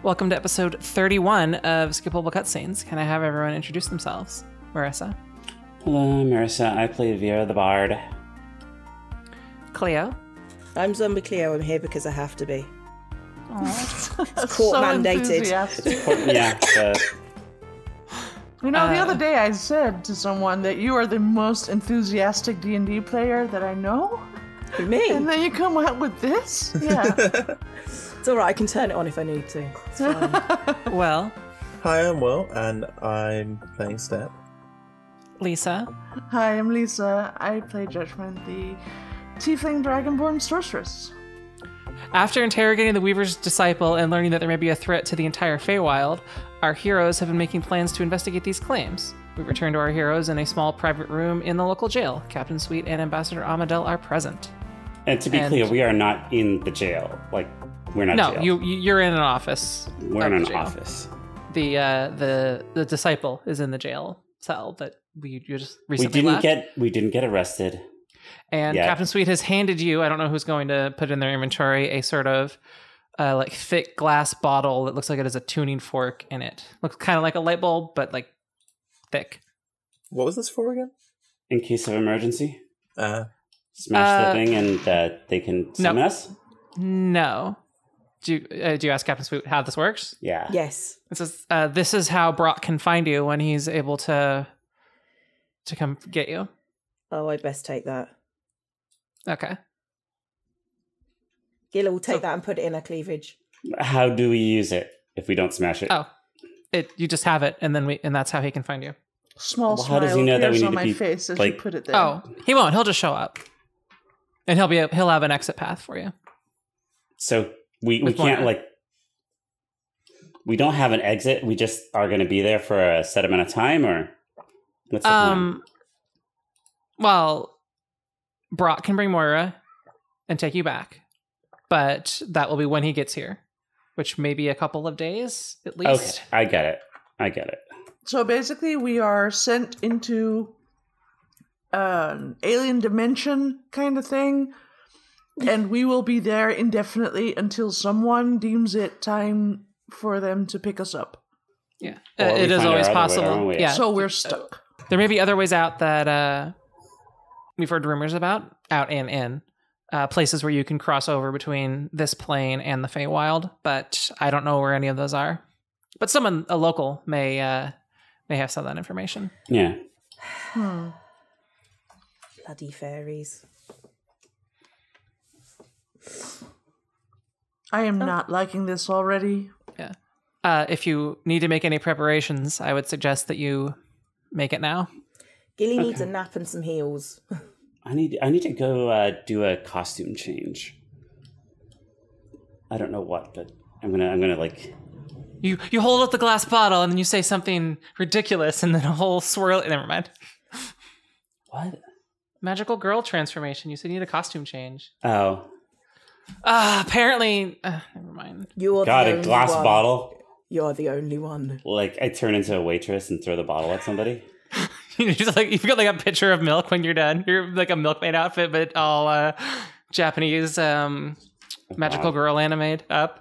Welcome to episode 31 of Skippable Cutscenes. Can I have everyone introduce themselves? Marissa. Hello, Marissa. I play Vera the Bard. Cleo. I'm Zombie Cleo. I'm here because I have to be. It's court mandated. Yeah. You know, the other day I said to someone that you are the most enthusiastic D&D player that I know. Me? And then you come out with this? Yeah. It's alright, I can turn it on if I need to. It's fine. Well. Hi, I'm Will, and I'm playing Step. Lisa. Hi, I'm Lisa. I play Judgment, the Tiefling Dragonborn Sorceress. After interrogating the Weaver's disciple and learning that there may be a threat to the entire Feywild, our heroes have been making plans to investigate these claims. We return to our heroes in a small private room in the local jail. Captain Sweet and Ambassador Amadel are present. And to be clear, we are not in the jail. Like, we're not No, jail. you're in an office. We're in an jail. office. The disciple is in the jail cell that you just recently we left. didn't get arrested. And yet. Captain Sweet has handed you, I don't know who's going to put in their inventory, a sort of like thick glass bottle that looks like it has a tuning fork in it. Looks kind of like a light bulb, but like thick. What was this for again? In case of emergency. Smash the thing and they can summon us? No. Do you ask Captain Sweet how this works? Yeah. Yes. This is how Brock can find you when he's able to come get you. Oh, I'd best take that. Okay. Gila will take that and put it in her cleavage. How do we use it if we don't smash it? Oh, you just have it, and that's how he can find you. Small Well, how smile does he know that we appears need on to my be, face as like- you put it there. Oh, he won't. He'll just show up, and he'll have an exit path for you. So we With can't, Moira. like... We don't have an exit? We just are going to be there for a set amount of time, or... What's the plan? Well, Brock can bring Moira and take you back, but that will be when he gets here, which may be a couple of days at least. Okay, I get it. So basically, we are sent into an alien dimension kind of thing, and we will be there indefinitely until someone deems it time for them to pick us up. Yeah, Or we it is find our always other way, possible. our own way. Yeah, So we're stuck. there may be other ways out that we've heard rumors about, out and in. Places where you can cross over between this plane and the Feywild, but I don't know where any of those are. But someone, a local, may have some of that information. Yeah. Bloody fairies. I am not liking this already. Yeah. If you need to make any preparations, I would suggest that you make it now. Gilly needs a nap and some heels. I need to go do a costume change. I don't know what, but I'm gonna like... You hold up the glass bottle and then you say something ridiculous and then a whole swirl. Never mind. What? Magical girl transformation. You said you need a costume change. Oh. Apparently. Never mind. You're God, the a only glass one. bottle? You're the only one. Like, I turn into a waitress and throw the bottle at somebody? You're just like, you've got like a pitcher of milk when you're done. You're like a milkmaid outfit, but all Japanese magical girl animated up.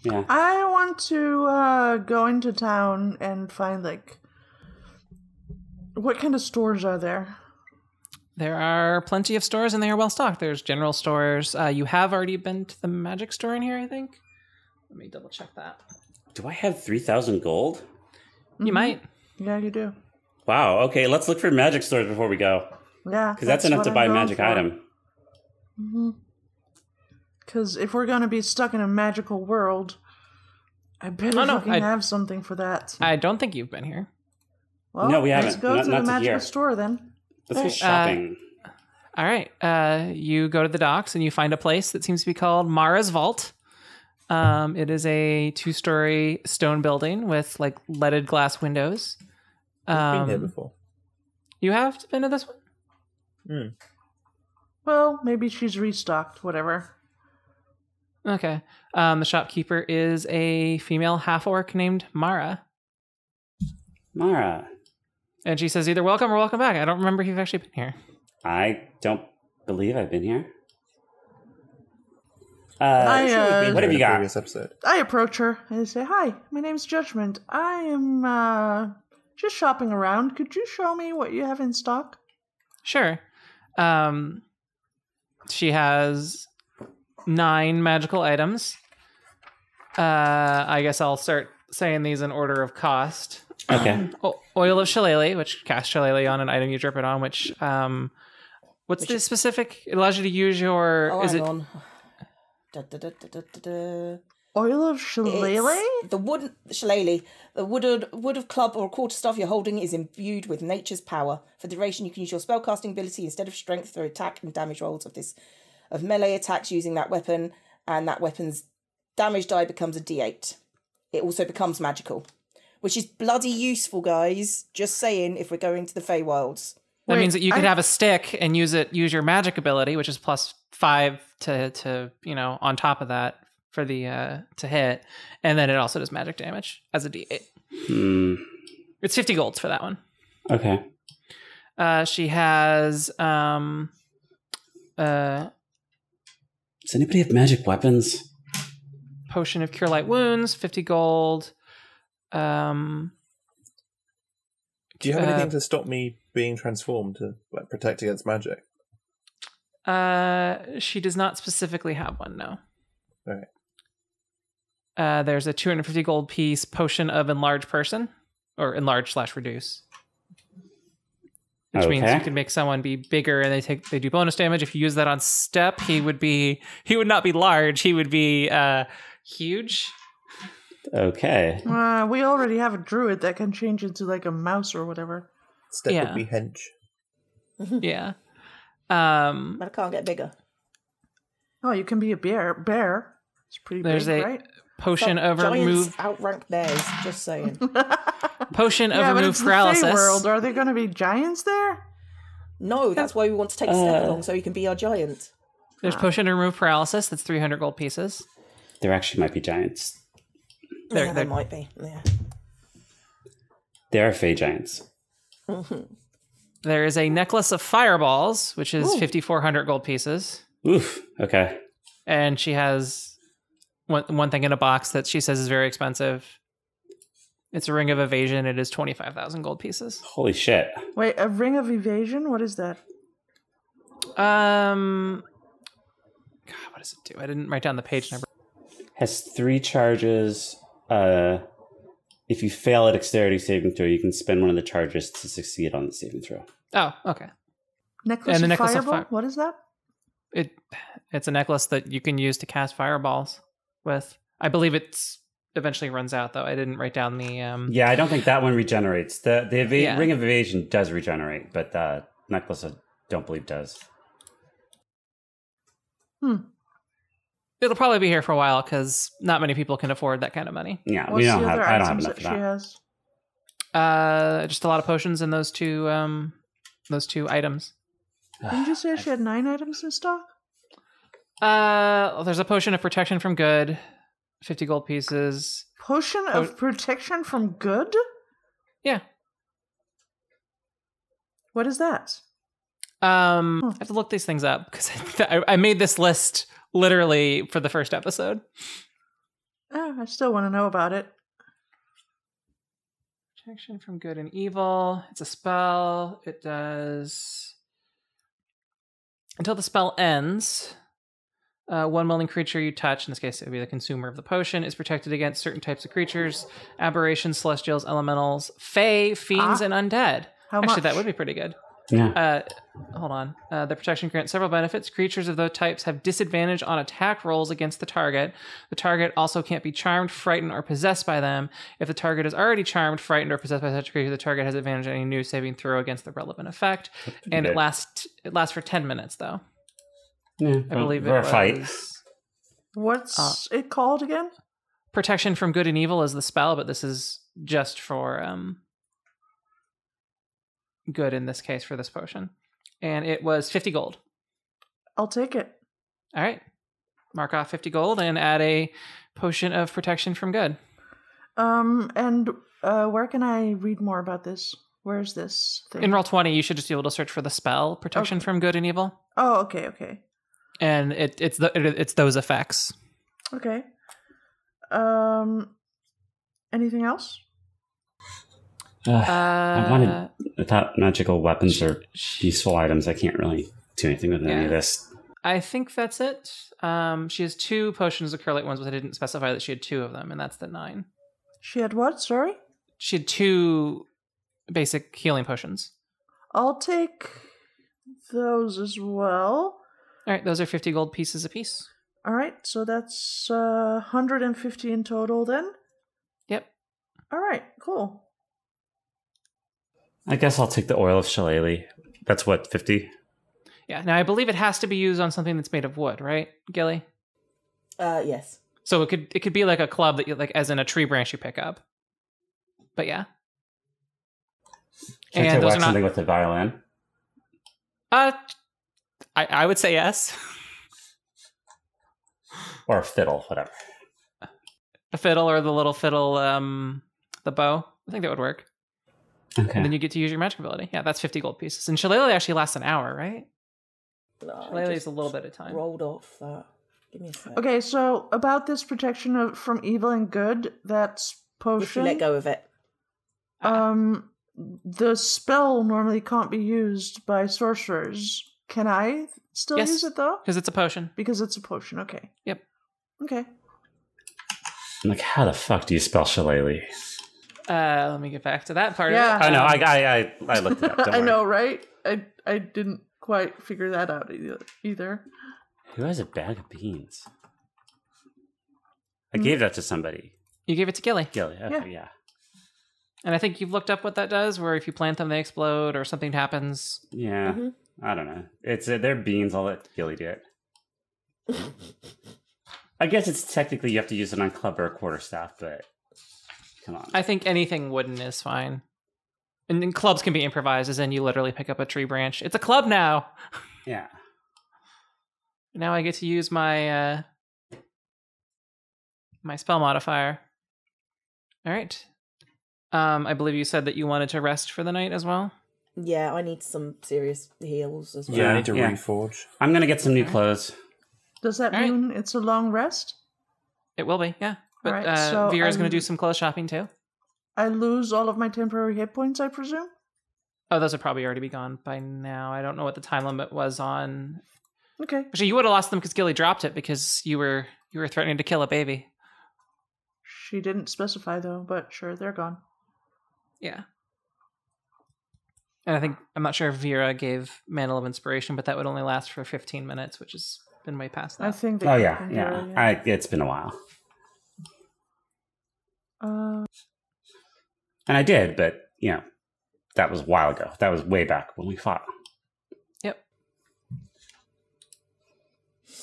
Yeah. I want to go into town and find, like, what kind of stores are there? There are plenty of stores and they are well stocked. There's general stores. You have already been to the magic store in here, I think. Let me double check that. Do I have 3,000 gold? You might. Yeah, you do. Wow, okay, let's look for magic stores before we go. Yeah. Because that's enough what to I'm buy a going magic for. item. Because if we're going to be stuck in a magical world, I better have something for that. I don't think you've been here. Well, No, we let's haven't. go Not to the to magical here. store then. Let's go shopping. All right. You go to the docks and you find a place that seems to be called Mara's Vault. It is a 2-story stone building with like leaded glass windows. I've been here before. You have been to this one? Well, maybe she's restocked, whatever. Okay. The shopkeeper is a female half-orc named Mara. Mara. And she says either welcome or welcome back. I don't remember if you've actually been here. I don't believe I've been here. what have you got? Previous episode. I approach her and I say, "Hi, my name's Judgment. I am just shopping around. Could you show me what you have in stock?" Sure. She has 9 magical items. I guess I'll start saying these in order of cost. Okay. Oil of shillelagh, which casts shillelagh on an item you drip it on, which what's the specific? It allows you to use your Hang on. Oil of shillelagh? It's the wood shillelagh. The wood of club or quarterstaff you're holding is imbued with nature's power. For duration, you can use your spellcasting ability instead of strength through attack and damage rolls of melee attacks using that weapon, and that weapon's damage die becomes a D8. It also becomes magical, which is bloody useful, guys. Just saying, if we're going to the Feywilds. That means that you could have a stick and use your magic ability, which is +5 to on top of that for the to hit, and then it also does magic damage as a D8. It's 50 golds for that one. Okay. She has Does anybody have magic weapons? potion of cure light wounds, 50 gold. Do you have anything to stop me being transformed to protect against magic? She does not specifically have one, no. All right. There's a 250 gold piece potion of enlarge person, or enlarge/reduce, which means you can make someone be bigger and they do bonus damage. If you use that on Step, he would not be large, he would be huge. Okay. We already have a druid that can change into like a mouse or whatever. Step Yeah. would be hench. Yeah. But I can't get bigger. Oh, you can be a bear. It's pretty There's big, a right? potion of Giants remove outrank bears. Just saying. potion of Yeah, but remove it's paralysis. the Feyworld. Are there going to be giants there? No, that's why we want to take Step along so he can be our giant. There's potion to remove paralysis. That's 300 gold pieces. There actually might be giants. There might be. Yeah. There are fey giants. There is a necklace of fireballs, which is 5,400 gold pieces. Oof. Okay. And she has one thing in a box that she says is very expensive. It's a ring of evasion. It is 25,000 gold pieces. Holy shit. Wait, a ring of evasion? What is that? God, what does it do? I didn't write down the page number. Has 3 charges. If you fail a dexterity saving throw, you can spend one of the charges to succeed on the saving throw. Oh, okay. Necklace And the of necklace of fireball? fire- What is that? It's a necklace that you can use to cast fireballs with. I believe it's eventually runs out, though. I didn't write down the... Yeah, I don't think that one regenerates. The Yeah. ring of evasion does regenerate, but the necklace I don't believe does. It'll probably be here for a while because not many people can afford that kind of money. Yeah, What's we don't the have. other I don't have items enough that for she that. has? Just a lot of potions in those two items. Didn't you say she had 9 items in stock? There's a potion of protection from good, 50 gold pieces. Potion of protection from good? Yeah. What is that? I have to look these things up because I made this list literally for the first episode. I still want to know about it. Protection from good and evil. It's a spell. It does... Until the spell ends, one willing creature you touch, in this case it would be the consumer of the potion, is protected against certain types of creatures, aberrations, celestials, elementals, fae, fiends, and undead. How Actually, much? that would be pretty good. Yeah. Hold on. The protection grants several benefits. Creatures of those types have disadvantage on attack rolls against the target. The target also can't be charmed, frightened, or possessed by them. If the target is already charmed, frightened, or possessed by such a creature, the target has advantage on any new saving throw against the relevant effect. And good. it lasts for 10 minutes, though. Yeah, I believe it for a was... fight. What's it called again? Protection from good and evil is the spell, but this is just for good in this case for this potion. And it was 50 gold. I'll take it. All right. Mark off 50 gold and add a potion of protection from good. And where can I read more about this? Where's this thing? In Roll20, you should just be able to search for the spell, protection from good and evil. Oh, okay. and it's those effects. Okay. Anything else? I wanted without magical weapons or useful items. I can't really do anything with any of this. I think that's it. She has 2 potions of Curlite ones, but I didn't specify that she had 2 of them, and that's the 9. She had what? Sorry? She had 2 basic healing potions. I'll take those as well. All right, those are 50 gold pieces apiece. All right, so that's 150 in total then. Yep. All right, cool. I guess I'll take the oil of shillelagh. That's what, 50? Yeah. Now I believe it has to be used on something that's made of wood, right, Gilly? Yes. So it could be like a club that you like, as in a tree branch you pick up. But yeah. Should And I those whack are not. something with the violin? I would say yes. Or a fiddle, whatever. A fiddle or the little fiddle, the bow. I think that would work. Okay. And then you get to use your magic ability. Yeah, that's 50 gold pieces. And shillelagh actually lasts an hour, right? No, Shillelagh is a little bit of time. Rolled off that. Give me a sec. Okay, so about this protection from evil and good, that's potion. If you let go of it. The spell normally can't be used by sorcerers. Can I still Yes. use it though? Because it's a potion. Because it's a potion. Okay. Yep. Okay. I'm like, how the fuck do you spell shillelagh? Let me get back to that part Yeah. of it. Oh no, I looked it up. Don't I worry. know, right? I didn't quite figure that out either. Who has a bag of beans? I gave that to somebody. You gave it to Gilly. Gilly. Okay, yeah. And I think you've looked up what that does, where if you plant them, they explode or something happens. Yeah. Mhm. I don't know. It's they're beans. I'll let Gilly do it. I guess it's technically you have to use it on club or quarterstaff, but come on. I think anything wooden is fine. And then clubs can be improvised, as in you literally pick up a tree branch. It's a club now. Yeah. Now I get to use my my spell modifier. All right. I believe you said that you wanted to rest for the night as well. Yeah, I need some serious heals as well. Yeah, I need to Yeah. reforge. I'm gonna get some new clothes. Does that All right. mean it's a long rest? It will be, yeah. But All right, so Vera's going I'm- to do some clothes shopping too. I lose all of my temporary hit points, I presume? Oh, those would probably already be gone by now. I don't know what the time limit was on. Okay. Actually, you would have lost them because Gilly dropped it because you were threatening to kill a baby. She didn't specify though, but sure, they're gone. Yeah. And I think, I'm not sure if Vera gave Mantle of Inspiration, but that would only last for 15 minutes, which has been way past that. I think they Oh can yeah, do yeah. it, It's been a while, Uh, and I did, but that was a while ago. That was way back when we fought. Yep.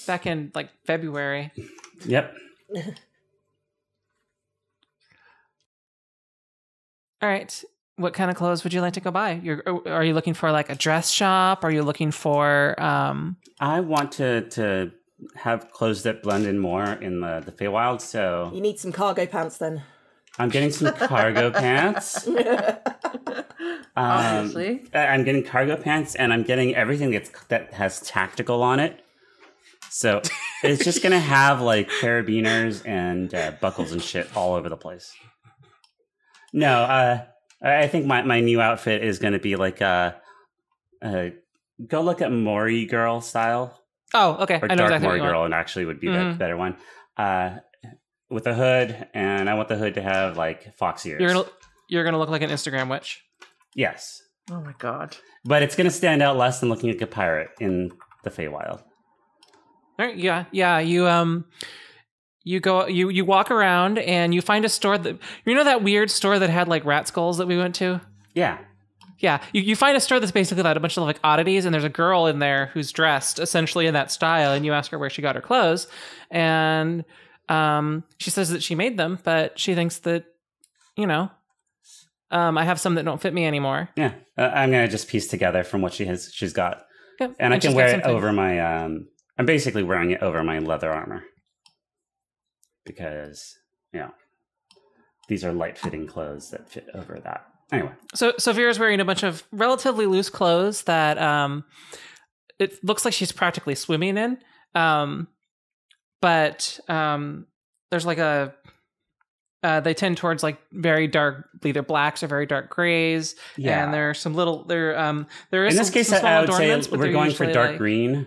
Back in like February. Yep. All right. What kind of clothes would you like to go buy? Are you looking for like a dress shop? Are you looking for I want to have clothes that blend in more in the Feywild, so You need some cargo pants then. I'm getting some cargo pants. obviously. I'm getting cargo pants, and I'm getting everything that has tactical on it. So it's just gonna have like carabiners and buckles and shit all over the place. No, I think my new outfit is gonna be like go look at Mori Girl style. Oh, okay. Or I know Dark exactly what Mori you want. Girl, and actually would be the Mhm. better one. With a hood, and I want the hood to have like fox ears. You're gonna look like an Instagram witch. Yes, Oh my god. but it's gonna stand out less than looking like a pirate in the Feywild. All right, yeah. You go, you walk around and you find a store that that weird store that had like rat skulls that we went to. Yeah, Yeah, you find a store that's basically got a bunch of like oddities, and there's a girl in there who's dressed essentially in that style, and you ask her where she got her clothes, and she says that she made them, but she thinks that I have some that don't fit me anymore. yeah. I'm gonna just piece together from what she's got, Yep. and I can she's wear got it something. over my. I'm basically wearing it over my leather armor because these are light fitting clothes that fit over that. Anyway, So Vera's wearing a bunch of relatively loose clothes that it looks like she's practically swimming in. But there's like they tend towards like very dark, either blacks or very dark grays. Yeah. And there are some little there is In this some case, small I would say adornments, but we're they're going for usually, dark like, green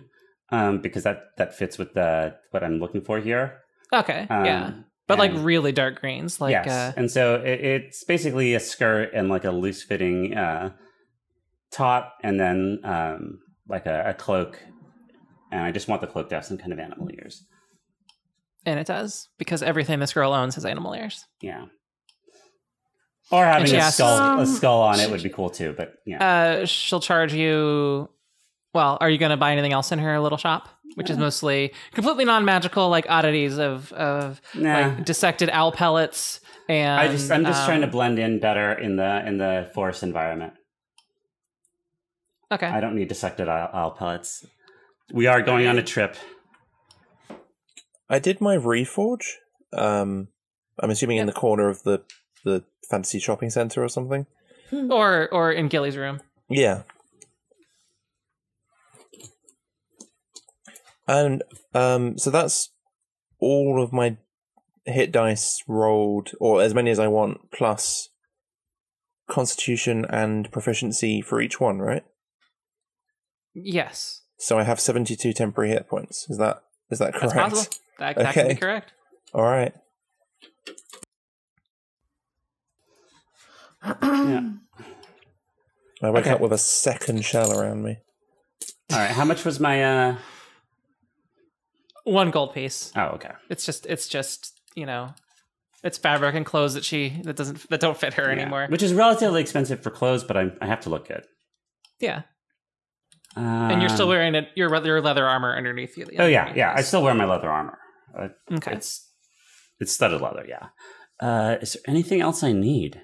because that fits with what I'm looking for here. Okay, yeah. But like and- really dark greens, like yes, and so it's basically a skirt and like a loose fitting top, and then like a cloak. And I just want the cloak to have some kind of animal ears. and it does, because everything this girl owns has animal ears. Yeah. Or having she a asks- skull on it would be cool too, but yeah. She'll charge you. Well, are you going to buy anything else in her little shop, which is mostly completely non-magical, like oddities of like dissected owl pellets? And I'm just trying to blend in better in the forest environment. Okay. I don't need dissected owl pellets. We are going on a trip. I did my reforge. I'm assuming in the corner of the fantasy shopping center or something. Or in Gilly's room. Yeah. And so that's all of my hit dice rolled, or as many as I want, plus constitution and proficiency for each one, right? Yes. So I have 72 temporary hit points. Is that correct? That's possible. That can Okay. be correct. All right. Yeah. I wake up with a second shell around me. All right. How much was my? 1 gold piece. Oh, okay. It's just it's fabric and clothes that don't fit her Yeah. anymore. Which is relatively expensive for clothes, but I have to look good. Yeah. And you're still wearing your leather armor underneath you. Oh yeah. I still wear my leather armor. Okay. It's studded leather. Yeah. Is there anything else I need?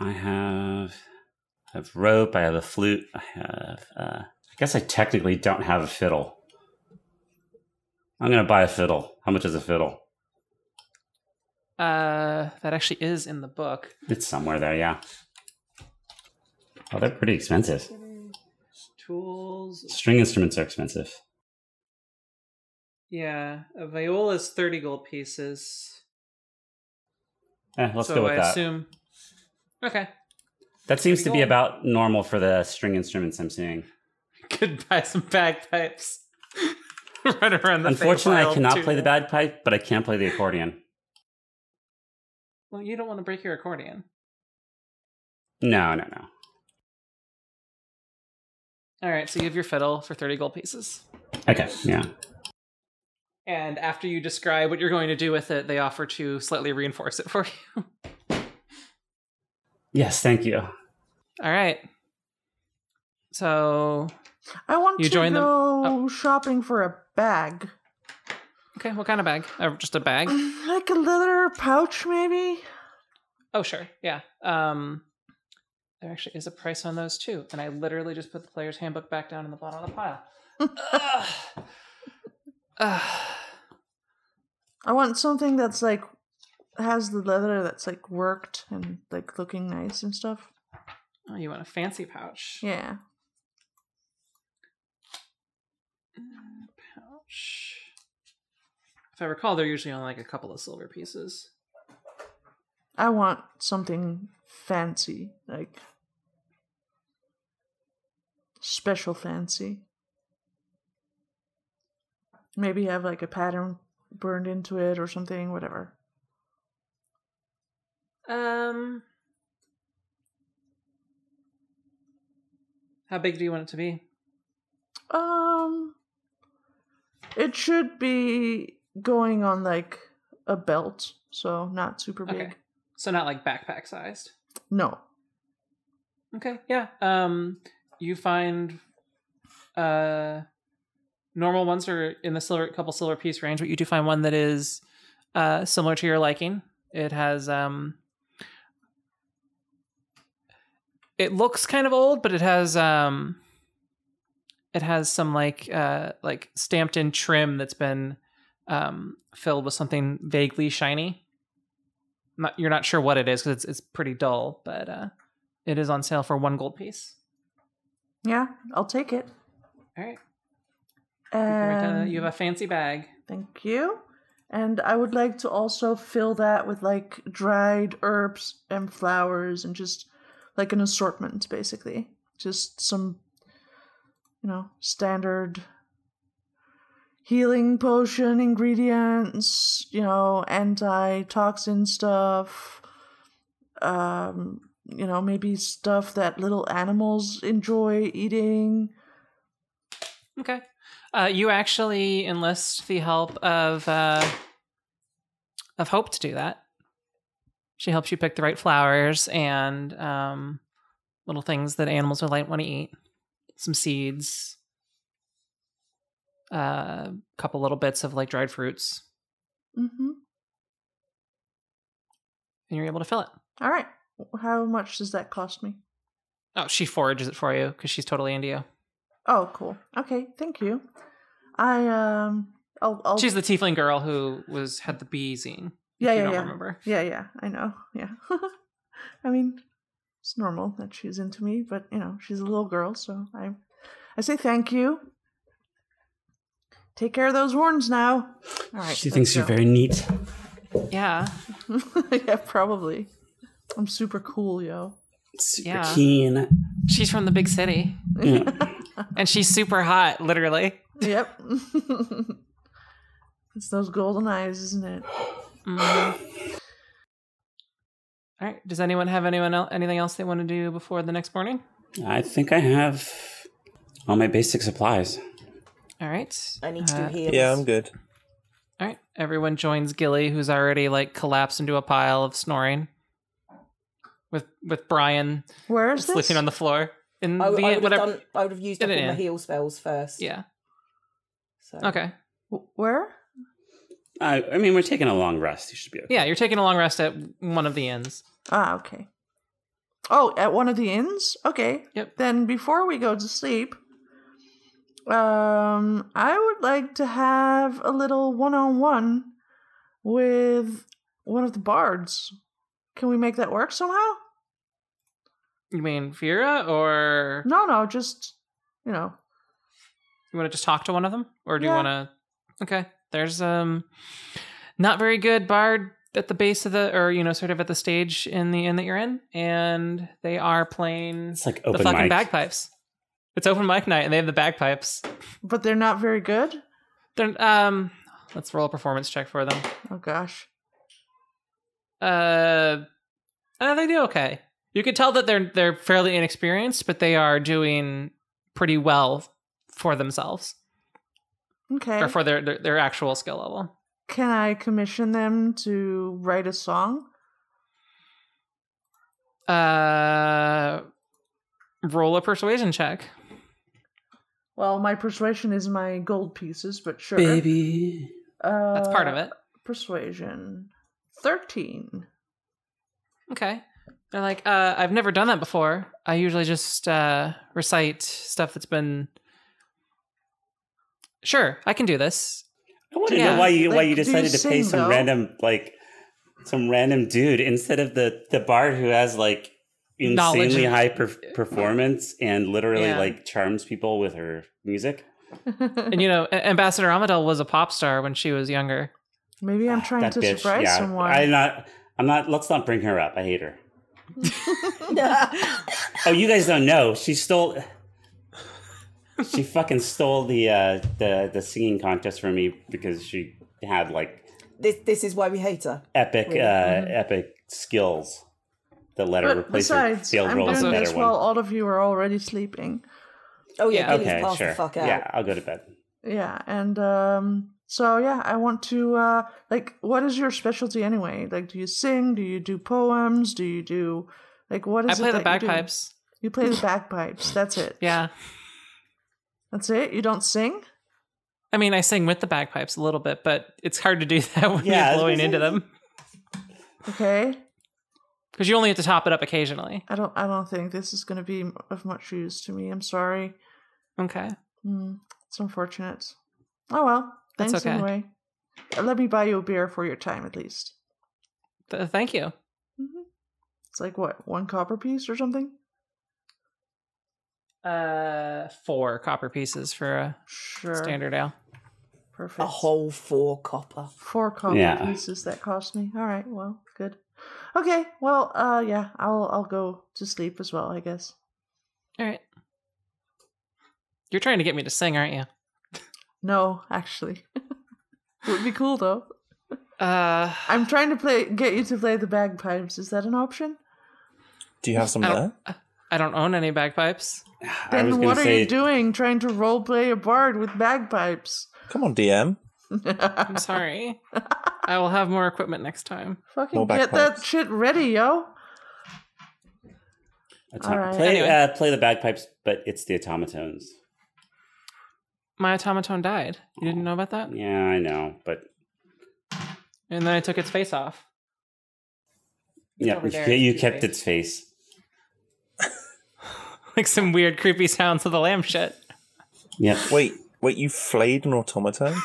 I have rope. I have a flute. I have. I guess I technically don't have a fiddle. I'm gonna buy a fiddle. How much is a fiddle? That actually is in the book. It's somewhere there. Yeah. Oh, they're pretty expensive. Tools. String instruments are expensive. Yeah, a viola is 30 gold pieces. Let's so go with I that. assume. Okay. That seems to be gold. about normal for the string instruments I'm seeing. Could buy some bagpipes. Run around the Unfortunately, I Feywild cannot too. play the bagpipe, but I can play the accordion. Well, you don't want to break your accordion. No. All right, so you have your fiddle for 30 gold pieces. Okay, yeah. And after you describe what you're going to do with it, they offer to slightly reinforce it for you. Yes, thank you. All right. So, I want You to join them- go shopping for a bag. okay, what kind of bag? Just a bag? Like a leather pouch, maybe? Oh, sure. Yeah. There actually is a price on those too. And I literally just put the player's handbook back down in the bottom of the pile. I want something that's like has the leather that's like worked and like looking nice and stuff. Oh, you want a fancy pouch? Yeah. Pouch. If I recall, they're usually on like a couple of silver pieces. I want something fancy, like special fancy. Maybe have like a pattern burned into it or something, whatever. How big do you want it to be? It should be going on like a belt, so not super big. Okay. So not like backpack sized. No. Okay, yeah. You find normal ones are in the couple silver piece range, but you do find one that is similar to your liking. It has it looks kind of old, but it has some like stamped in trim that's been filled with something vaguely shiny. You're not sure what it is because it's pretty dull, but it is on sale for 1 gold piece. Yeah, I'll take it. All right. And You have a fancy bag. thank you. And I would like to also fill that with like dried herbs and flowers and just like an assortment, basically. Just some, standard healing potion ingredients, antitoxin stuff, maybe stuff that little animals enjoy eating. Okay. You actually enlist the help of Hope to do that. She helps you pick the right flowers and little things that animals would want to eat. Some seeds, a couple little bits of like dried fruits. Mm-hmm. And you're able to fill it. All right. How much does that cost me? Oh, she forages it for you because she's totally into you. Oh, cool. Okay, thank you. I'll She's the tiefling girl who had the bee zine. Yeah, you don't remember. Yeah, I know. Yeah. I mean, it's normal that she's into me, but she's a little girl, so I say thank you. Take care of those horns now. All right. She thinks you're very neat. Yeah. Yeah, probably. I'm super cool, yo. Super keen. She's from the big city. Yeah. And she's super hot, literally. Yep. It's those golden eyes, isn't it? All right. Does anyone have anything else they want to do before the next morning? I think I have all my basic supplies. All right. I need to do heals. Yeah, I'm good. All right. Everyone joins Gilly, who's already like collapsed into a pile of snoring. With Brian Where is sleeping this? on the floor. In I the would whatever. have used up all my heal spells first. Yeah. So. Okay. Where? I mean, we're taking a long rest. You should be okay. Yeah, you're taking a long rest at one of the inns. Ah, okay. Oh, at one of the inns? Okay. Yep. Then before we go to sleep, I would like to have a little one-on-one with one of the bards. Can we make that work somehow? You mean Fira, or No, just, you want to just talk to one of them, or do you want to? Okay, there's not very good bard at the base of sort of at the stage in the inn that you're in, and they are playing It's like the open fucking mic. bagpipes. It's open mic night, and they have the bagpipes. But they're not very good? They're let's roll a performance check for them. Oh, gosh. They do okay. You could tell that they're fairly inexperienced, but they are doing pretty well for themselves. Okay. Or for their actual skill level. Can I commission them to write a song? Roll a persuasion check. Well, my persuasion is my gold pieces, but sure. Baby. That's part of it. Persuasion. 13. Okay. They're like, I've never done that before. I usually just recite stuff that's been... Sure, I can do this. I want to know why you do decided you to pay sing, some random dude instead of the bard who has like insanely high performance and literally charms people with her music. And Ambassador Amadel was a pop star when she was younger. Maybe I'm trying to surprise someone. I'm not. Let's not bring her up. I hate her. Oh, you guys don't know. She fucking stole the singing contest from me because she had like this is why we hate her. Epic epic skills that let her replace her failed role as a better one. While all of you are already sleeping. Oh yeah, okay, pass sure. the fuck out. Yeah, I'll go to bed. Yeah, and so yeah, I want to what is your specialty anyway? Like, do you sing? Do you do poems? Do you do what is it? I play the bagpipes. You play the bagpipes. That's it. Yeah. That's it? You don't sing? I mean, I sing with the bagpipes a little bit, but it's hard to do that when you're blowing into them. Okay. Because you only have to top it up occasionally. I don't think this is going to be of much use to me. I'm sorry. Okay. It's unfortunate. Oh well. Thanks That's okay. Anyway. Let me buy you a beer for your time at least. Thank you. Mm-hmm. It's like what, 1 copper piece or something? 4 copper pieces for a Sure. standard ale. Perfect. A whole 4 copper. 4 copper pieces that cost me. All right, well, good. Okay, well, yeah, I'll go to sleep as well, I guess. All right. You're trying to get me to sing, aren't you? No, actually. It would be cool though. Uh, I'm trying to get you to play the bagpipes. Is that an option? Do you have some there? I don't own any bagpipes. Then what are you doing trying to roleplay a bard with bagpipes? Come on, DM. I'm sorry. I will have more equipment next time. Fucking get that shit ready, yo. All right. Play the bagpipes, but it's the automatons. My automaton died. You didn't know about that? Yeah, I know, but... And then I took its face off. Yeah, you kept its face. Like some weird, creepy sounds of the lamb shit. Yeah. Wait, you flayed an automaton?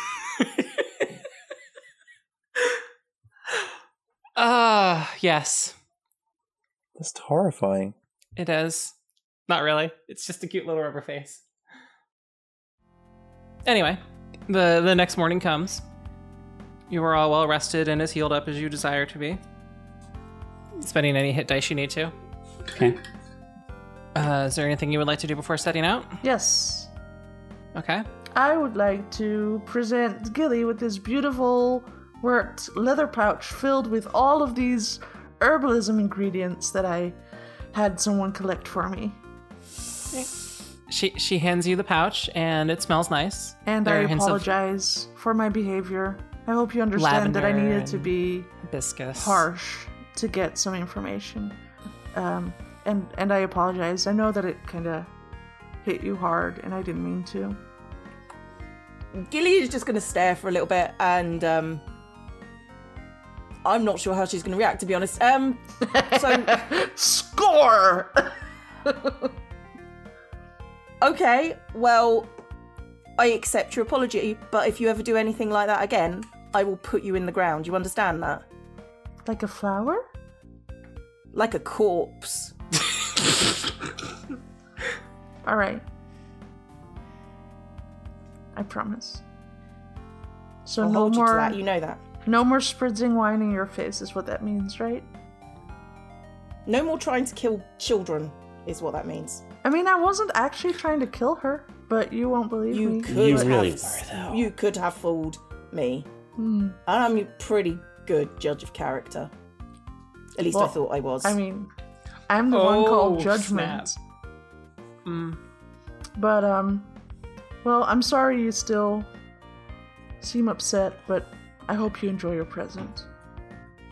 Yes. That's horrifying. It is. Not really. It's just a cute little rubber face. Anyway, the next morning comes. You are all well rested and as healed up as you desire to be. Spending any hit dice you need to. Okay. Is there anything you would like to do before setting out? Yes. Okay. I would like to present Gilly with this beautiful worked leather pouch filled with all of these herbalism ingredients that I had someone collect for me. She hands you the pouch, and it smells nice. And I apologize for my behavior. I hope you understand that I needed to be hibiscus harsh to get some information. And I apologize. I know that it kind of hit you hard, and I didn't mean to. Gilly is just going to stare for a little bit, and I'm not sure how she's going to react, to be honest. So score. Okay, well, I accept your apology, but if you ever do anything like that again, I will put you in the ground. You understand that? Like a flower? Like a corpse. All right. I promise. So I'll no hold more. You to that. You know that. No more spritzing wine in your face is what that means, right? No more trying to kill children is what that means. I mean, I wasn't actually trying to kill her, but you won't believe me. You could have fooled me. Hmm. I'm a pretty good judge of character. At least I thought I was. I mean, I'm the one called Judgment. But, well, I'm sorry you still seem upset, but I hope you enjoy your present.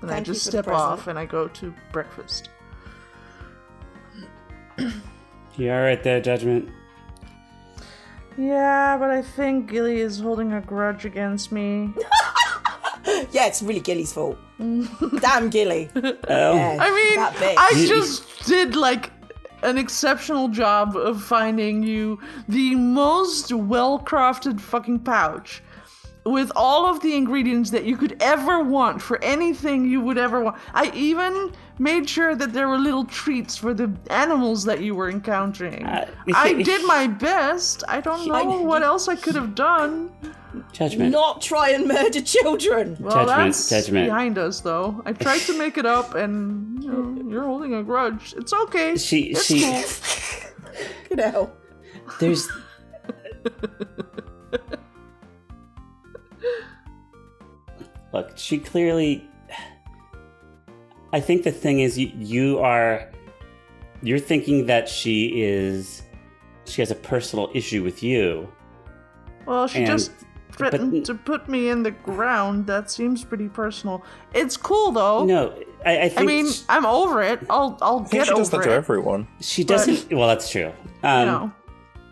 And I just step off and I go to breakfast. You alright there, Judgment? Yeah, but I think Gilly is holding a grudge against me. Yeah, it's really Gilly's fault. Damn Gilly. Yeah, I mean, I just did like an exceptional job of finding you the most well-crafted fucking pouch with all of the ingredients that you could ever want for anything you would ever want. I even made sure that there were little treats for the animals that you were encountering. I did my best. I don't know what else I could have done. Judgment. Not try and murder children. Well, that's behind us, though. I tried to make it up, and you're holding a grudge. It's okay. It's cool. Good hell. There's... Look, she clearly... I think the thing is, you're thinking that she has a personal issue with you. Well, she just threatened to put me in the ground. That seems pretty personal. It's cool, though. No, I think... I mean, I'm over it. I'll get over it. She does that to everyone. She doesn't... Well, that's true.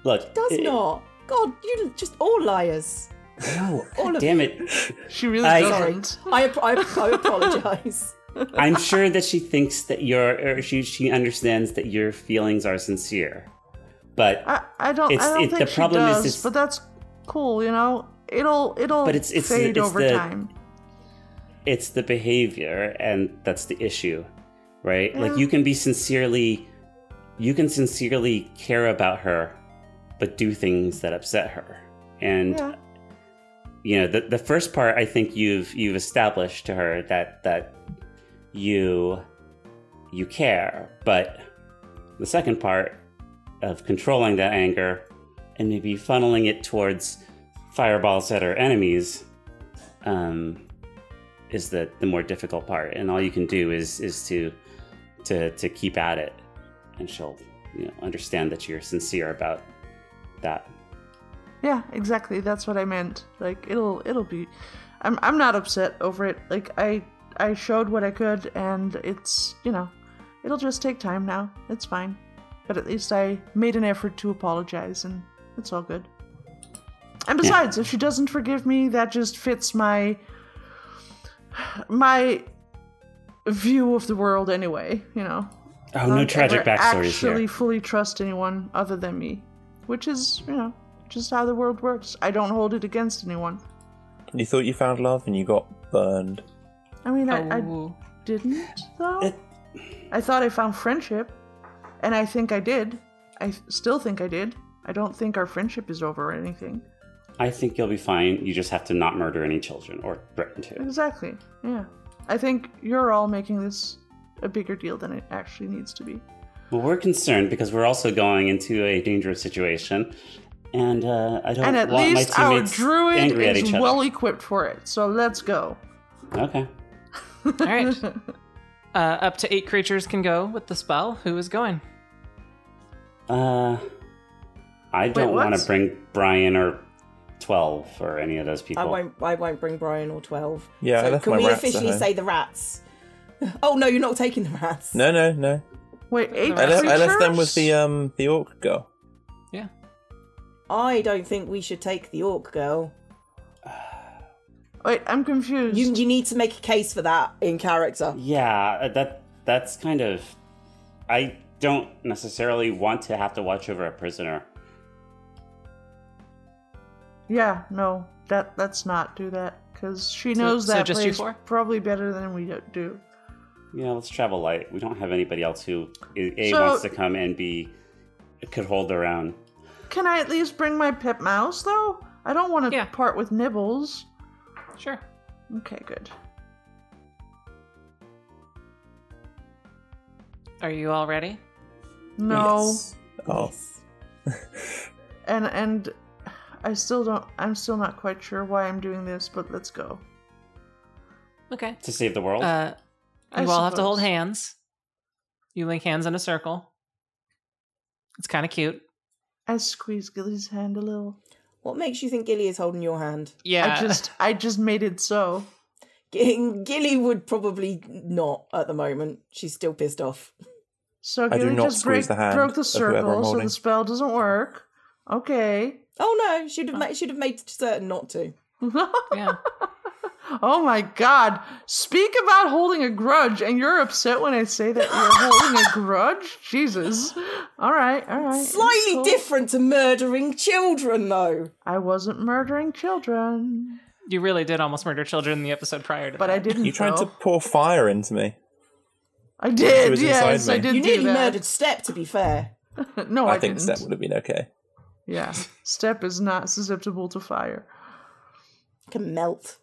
Look... She does not. God, you're just all liars. No, damn it. She really doesn't. I apologize. I'm sure that she thinks that she understands that your feelings are sincere. But I don't think the problem she does, but that's cool, you know? It'll fade over time. It's the behavior, and that's the issue, right? Like, you can be sincerely you can sincerely care about her, but do things that upset her. And Yeah. you know, the first part, I think you've established to her that you care, but the second part of controlling that anger and maybe funneling it towards fireballs that are enemies is the more difficult part. And all you can do is to keep at it, and she'll understand that you're sincere about that. Yeah, exactly. That's what I meant. Like it'll be. I'm not upset over it. Like I showed what I could, and it's it'll just take time now. It's fine. But at least I made an effort to apologize, and it's all good. And besides, if she doesn't forgive me, that just fits my view of the world anyway. Oh, no tragic backstories here. Actually, fully trust anyone other than me, which is just how the world works. I don't hold it against anyone. You thought you found love and you got burned. I mean, I didn't, though. I thought I found friendship, and I think I did. I still think I did. I don't think our friendship is over or anything. I think you'll be fine. You just have to not murder any children or threaten to. Exactly, yeah. I think you're all making this a bigger deal than it actually needs to be. Well, we're concerned because we're also going into a dangerous situation. And I don't and at want least my our teammates druid angry at is each other. well equipped for it, so let's go. Okay. All right. Up to 8 creatures can go with the spell. Who is going? I don't want to bring Brian or 12 or any of those people. I won't bring Brian or 12. Yeah, I so left can my we rats at officially home. say the rats? Oh no, you're not taking the rats. No. Wait, 8 I creatures? left them with the orc girl. Yeah. I don't think we should take the orc girl. Wait, I'm confused. You need to make a case for that in character. Yeah, that's kind of... I don't necessarily want to have to watch over a prisoner. Yeah, no, let's not do that, because she knows that just you place four? probably better than we do. Yeah, let's travel light. We don't have anybody else who So- wants to come and could hold their own. Can I at least bring my pet mouse, though? I don't want to Yeah. part with Nibbles. Sure. Okay, good. Are you all ready? No, Yes. Oh. and I'm still not quite sure why I'm doing this, but let's go. Okay. To save the world? You I all have to hold suppose. hands. You link hands in a circle. It's kind of cute. I squeeze Gilly's hand a little. What makes you think Gilly is holding your hand? Yeah. I just made it so. Gilly would probably not at the moment. She's still pissed off. So I do Gilly not just squeeze the hand broke the of whoever I'm circle, so holding. the spell doesn't work. Okay. Oh no, should have made certain not to. Yeah. Oh my god. Speak about holding a grudge, and you're upset when I say that you're holding a grudge? Jesus. Alright. Slightly Cool. different to murdering children, though. I wasn't murdering children. You really did almost murder children in the episode prior to But that. I didn't. You tried though. to pour fire into me. I She did, was yes, inside I me. did You do nearly that. murdered Step, to be fair. No, I I think didn't. Step would have been okay. Yeah. Step is not susceptible to fire. Can melt.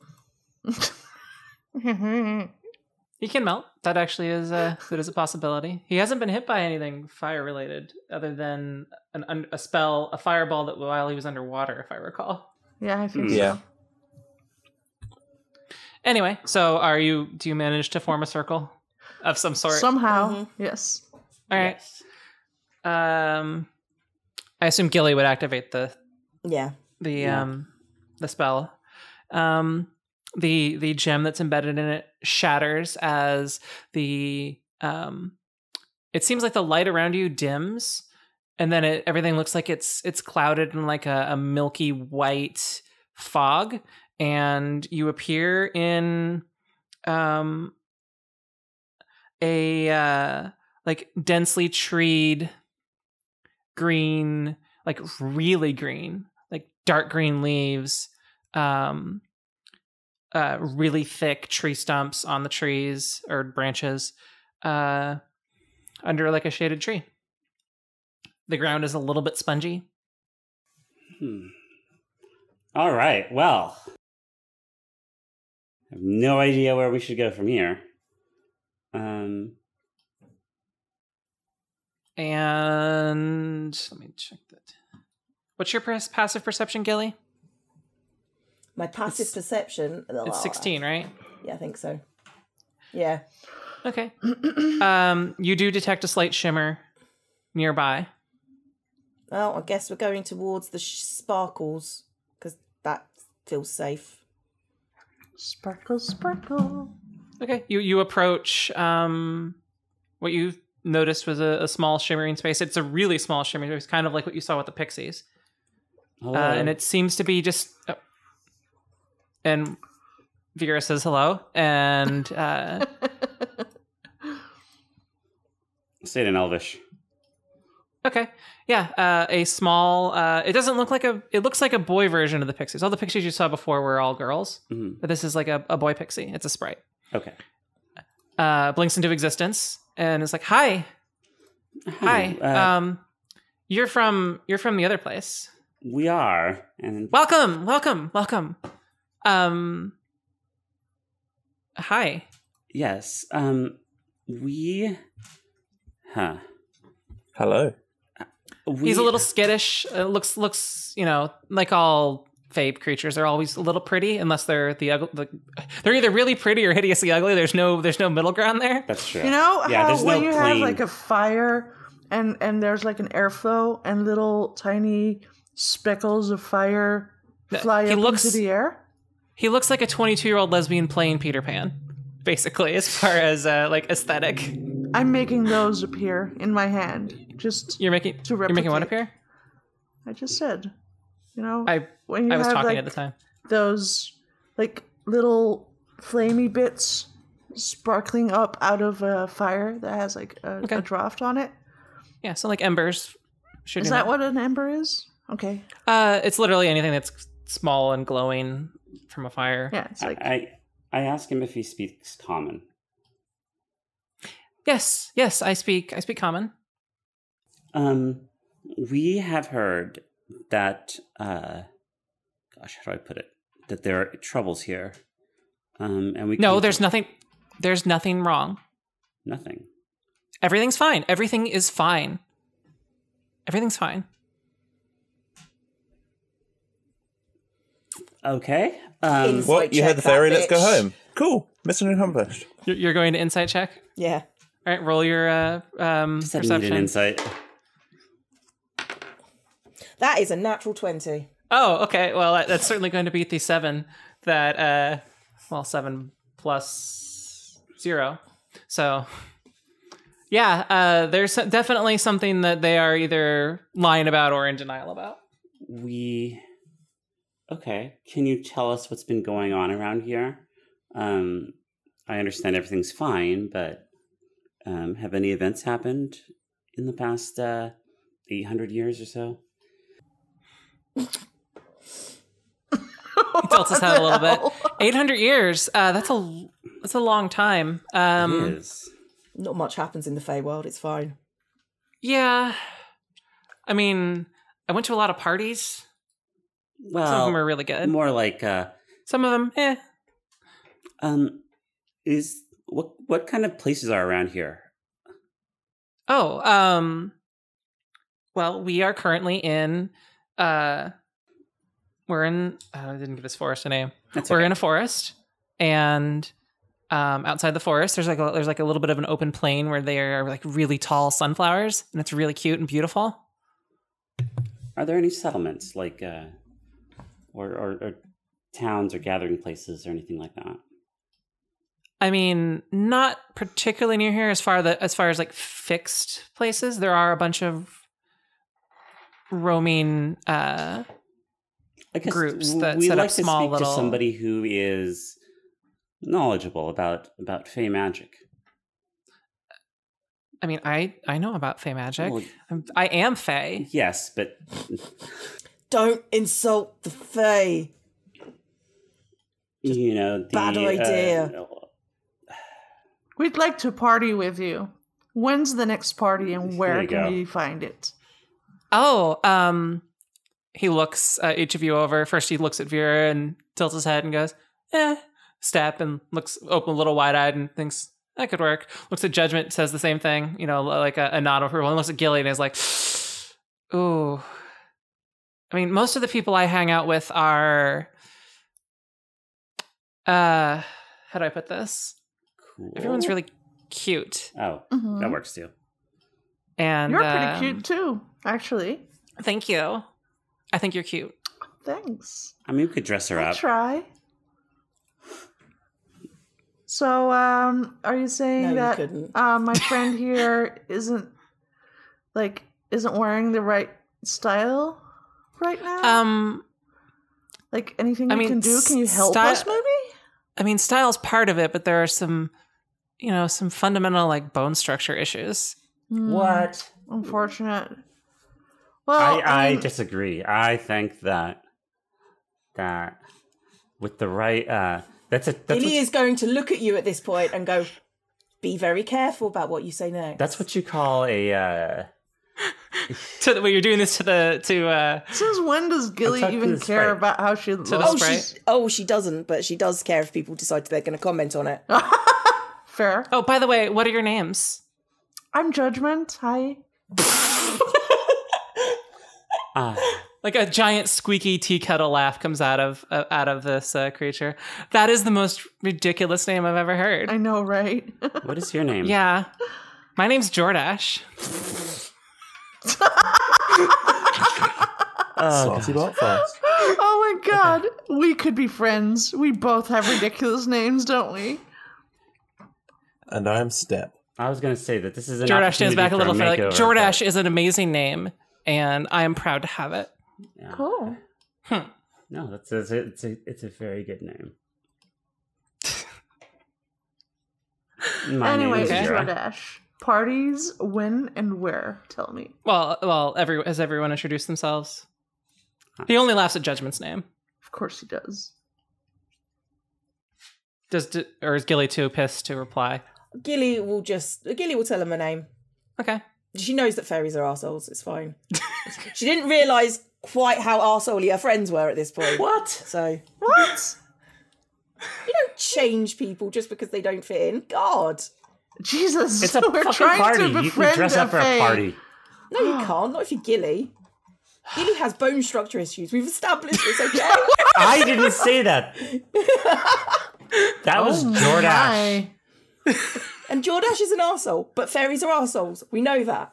He can melt. That actually is that is a possibility. He hasn't been hit by anything fire related other than a spell, a fireball that while he was underwater, if I recall. Yeah, I think Yeah. so. Anyway, so do you manage to form a circle of some sort? Somehow, yes. All right. Yes. I assume Gilly would activate the Yeah. spell. The gem that's embedded in it shatters as it seems like the light around you dims, and then everything looks like it's clouded in like a milky white fog, and you appear in a like densely treed green, like really green, like dark green leaves, really thick tree stumps on the trees or branches, under like a shaded tree. The ground is a little bit spongy. All right. Well, I have no idea where we should go from here. And let me check that. What's your passive perception, Gilly? My passive perception. It's 16, right? Yeah, I think so. Yeah. Okay. You do detect a slight shimmer nearby. Well, I guess we're going towards the sparkles because that feels safe. Sparkle, sparkle. Okay. You approach what you noticed was a small shimmering space. It's a really small shimmering space, kind of like what you saw with the pixies. And it seems to be just... and Vera says hello, and... Say it in Elvish. Okay. Yeah, a small... it doesn't look like a... It looks like a boy version of the pixies. All the pixies you saw before were all girls, but this is like a boy pixie. It's a sprite. Okay. Blinks into existence, and is like, Hi. You're from the other place. We are. And Welcome. Hi. yes. We... Huh. Hello. He's a little skittish. Looks, like all fae creatures. They're always a little pretty, unless they're the ugly. They're either really pretty or hideously ugly. There's no middle ground there. That's true. You know how there's when no you plain... have like a fire and there's like an airflow and little tiny speckles of fire fly up into the air? He looks like a 22-year-old lesbian playing Peter Pan, basically, as far as aesthetic. I'm making those appear in my hand. You're making what appear? I just said, I when you was have, talking like, at the time. those like little flamey bits sparkling up out of a fire that has like a draft on it. Yeah, so like embers. Is that what an ember is? Okay. It's literally anything that's small and glowing from a fire. Yeah, it's like I ask him if he speaks common. Yes, I speak common. We have heard that how do I put it? That there are troubles here. And we No, there's nothing wrong. Nothing. Everything's fine. Everything is fine. Everything's fine. Okay. What? You heard the fairy? Let's go home. Cool. Mission accomplished. You're going to insight check? Yeah. All right, roll your Does that need perception. an insight? That is a natural 20. Oh, okay. Well, that's certainly going to beat the 7 that 7 plus 0. So, yeah, there's definitely something that they are either lying about or in denial about. Okay. Can you tell us what's been going on around here? I understand everything's fine, but have any events happened in the past 800 years or so? He tilts his head a little bit. 800 years. That's a long time. It is. Not much happens in the Feywild. It's fine. Yeah. I mean, I went to a lot of parties. Well, some of them are really good. More like some of them, Is what kind of places are around here? Oh, well, we are currently in we're in I didn't give this forest a name. We're in a forest, and outside the forest there's like a little bit of an open plain where there are like really tall sunflowers, and it's really cute and beautiful. Are there any settlements like or towns or gathering places or anything like that? I mean, not particularly near here as far as like fixed places. There are a bunch of roaming groups that set up small little. We'd like to speak to somebody who is knowledgeable about Fey magic. I mean, I know about Fey magic. Well, I am Fey. Yes, but don't insult the Fey. Bad idea. We'd like to party with you. When's the next party and where can we find it? Oh, he looks each of you over. First, he looks at Vera and tilts his head and goes, step, and looks open a little wide-eyed and thinks, that could work. Looks at Judgment, says the same thing, like a nod of approval, and looks at Gilly and is like, ooh. I mean, most of the people I hang out with are, how do I put this? Cool. Everyone's really cute. Oh, that works too. And You're pretty cute too, actually. Thank you. I think you're cute. Thanks. I mean, we could dress her I'll up. try. So, are you saying No, you that couldn't. my friend here isn't wearing the right style right now? Like anything we can do? Can you help us maybe? I mean, style's part of it, but there are some fundamental like bone structure issues. What? Unfortunate. Well, I disagree. I think that with the right Gilly is going to look at you at this point and go, be very careful about what you say next. that's what you call a Well, you're doing this to since when does Gilly talking to even the care sprite. about how she the looks? sprite. She doesn't, but she does care if people decide they're going to comment on it. Fair. Oh, by the way, what are your names? I'm Judgment. Hi. Like a giant squeaky tea kettle laugh comes out of this creature. That is the most ridiculous name I've ever heard. I know, right? what is your name? Yeah, my name's Jordash. Saucy bot fast. Oh my god. We could be friends. We both have ridiculous names, don't we? And I am Step. I was going to say that this is an Jordash stands back a little for further. Like, makeover, Jordash is an amazing name, and I am proud to have it. Yeah. Cool. No, it's a very good name. My Anyway, name is Vera. Jordash. Parties, when and where? Tell me. Well, has everyone introduced themselves? He only laughs at Judgment's name. Of course he does. Or is Gilly too pissed to reply? Gilly will tell him her name. Okay. She knows that fairies are arseholes. It's fine. She didn't realise quite how arseholey her friends were at this point. What? So What? you don't change people just because they don't fit in. God. Jesus. It's a we're fucking trying party. to You can befriend dress up for a fae. party. No, you can't. Not if you're Gilly. Gilly has bone structure issues. We've established this, okay? I didn't say that. That was Jordash. My. And Jordash is an arsehole, but fairies are arseholes. We know that.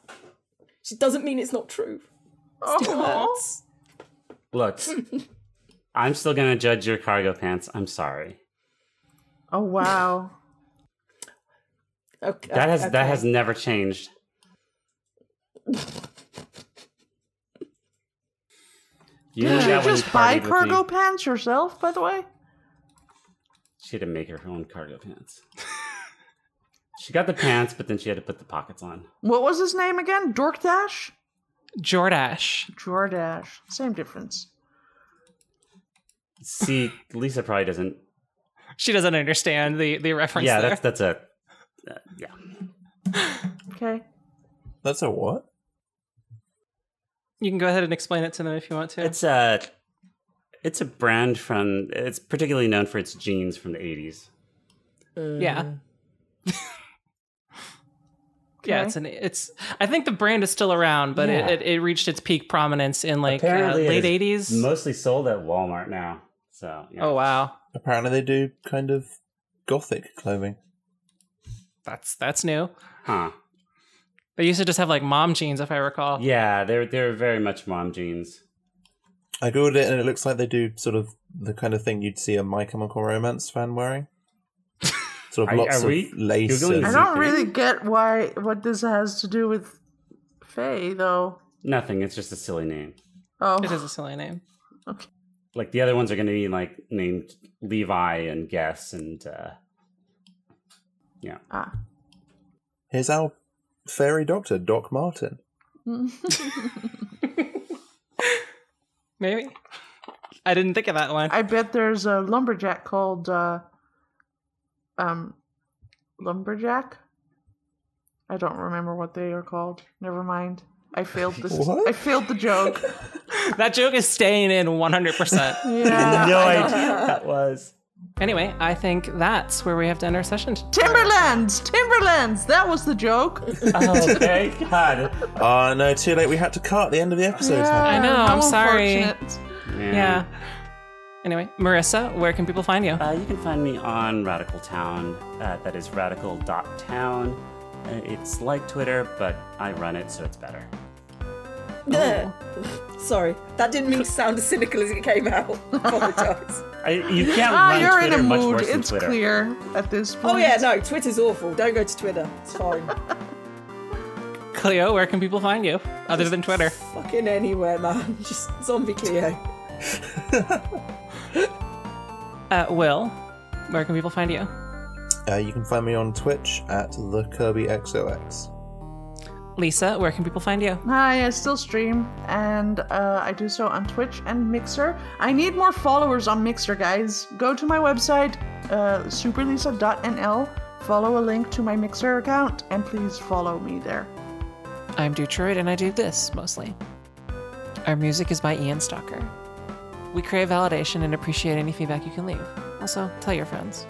It doesn't mean it's not true. Still hurts. Look, I'm still going to judge your cargo pants. I'm sorry. Oh, wow. Okay. That has never changed. You Did knew you that when just you buy partied with cargo me. pants yourself, by the way? She had to make her own cargo pants. She got the pants, but then she had to put the pockets on. What was his name again? Dorkdash? Jordash. Jordash. Same difference. See, Lisa probably doesn't. She doesn't understand the reference Yeah, there. that's a. Yeah. Okay. That's a what? You can go ahead and explain it to them if you want to. It's a brand from. It's particularly known for its jeans from the 80s. Yeah. Yeah, it's. I think the brand is still around, but Yeah. it reached its peak prominence in like Apparently late it 80s. is mostly sold at Walmart now. So. Yeah. Oh wow, Apparently they do kind of gothic clothing. that's new. Huh. They used to just have like mom jeans, if I recall. Yeah, they're very much mom jeans. I googled it and it looks like they do sort of the kind of thing you'd see a My Chemical Romance fan wearing. Sort of Are lots of we lace. Googling And, I Is don't it really thing? get what this has to do with Faye, though. Nothing. It's just a silly name. Oh, It is a silly name. okay. Like the other ones are going to be like named Levi and Guess and yeah. Ah. here's our fairy doctor, Doc Martin. Maybe. I didn't think of that one. I bet there's a lumberjack called Lumberjack. I don't remember what they are called. Never mind. I failed this. What? I failed the joke. That joke is staying in 100%. Yeah. No idea what that was. Anyway, I think that's where we have to end our session. Timberlands! That was the joke. Okay, God. Oh, no, too late. We had to cut the end of the episode. I know, how I'm sorry. unfortunate. Yeah. Anyway, Marissa, where can people find you? You can find me on Radical Town. That is radical.town. It's like Twitter, but I run it, so it's better. Sorry, that didn't mean to sound as cynical as it came out. Apologise. You can't run You're Twitter in a much mood. worse than It's Twitter. clear at this point. Oh yeah, no, Twitter's awful. Don't go to Twitter. It's fine. Cleo, where can people find you? Other than Twitter. Fucking anywhere, man. Just zombie Cleo. Will, where can people find you? You can find me on Twitch at the KirbyXOX. Lisa, where can people find you? Hi, I still stream, and I do so on Twitch and Mixer. I need more followers on Mixer, guys. Go to my website, superlisa.nl, follow a link to my Mixer account, and please follow me there. I'm dewtroid, and I do this, mostly. Our music is by Ian Stalker. We crave validation and appreciate any feedback you can leave. Also, tell your friends.